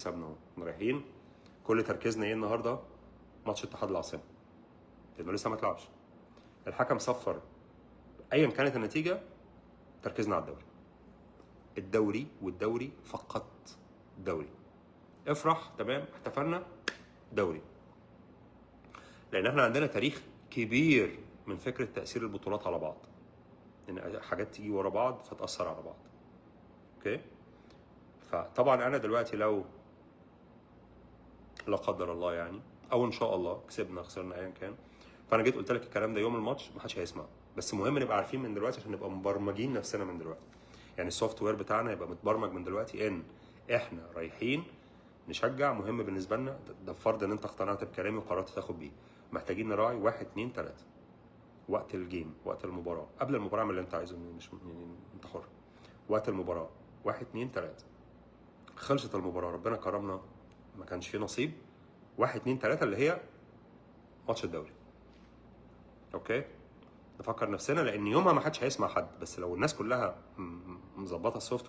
كسبنا اهو رايحين. كل تركيزنا ايه النهارده؟ ماتش اتحاد العاصمه لانه لسه ما اتلعبش. الحكم صفر ايا كانت النتيجه، تركيزنا على الدوري والدوري فقط. دوري افرح تمام احتفلنا دوري، لان احنا عندنا تاريخ كبير من فكره تاثير البطولات على بعض، ان حاجات تيجي ورا بعض فتاثر على بعض. اوكي، فطبعا انا دلوقتي لو لا قدر الله يعني، او ان شاء الله كسبنا خسرنا ايا كان، فانا جيت قلت لك الكلام ده يوم الماتش ما حدش هيسمع، بس مهم نبقى عارفين من دلوقتي عشان نبقى مبرمجين نفسنا من دلوقتي. يعني السوفت وير بتاعنا يبقى متبرمج من دلوقتي ان احنا رايحين نشجع. مهم بالنسبه لنا ده فرض ان انت اقتنعت بكلامي وقررت تاخد بيه. محتاجين نراعي 1 2 3 وقت الجيم، وقت المباراه، قبل المباراه اعمل اللي انت عايزه، مش يعني انت حر. وقت المباراه 1 2 3. خلصت المباراه ربنا كرمنا ما كانش فيه نصيب، 1 2 3 اللي هي ماتش الدوري. اوكي، نفكر نفسنا لان يومها ما حدش هيسمع حد، بس لو الناس كلها مظبطه السوفت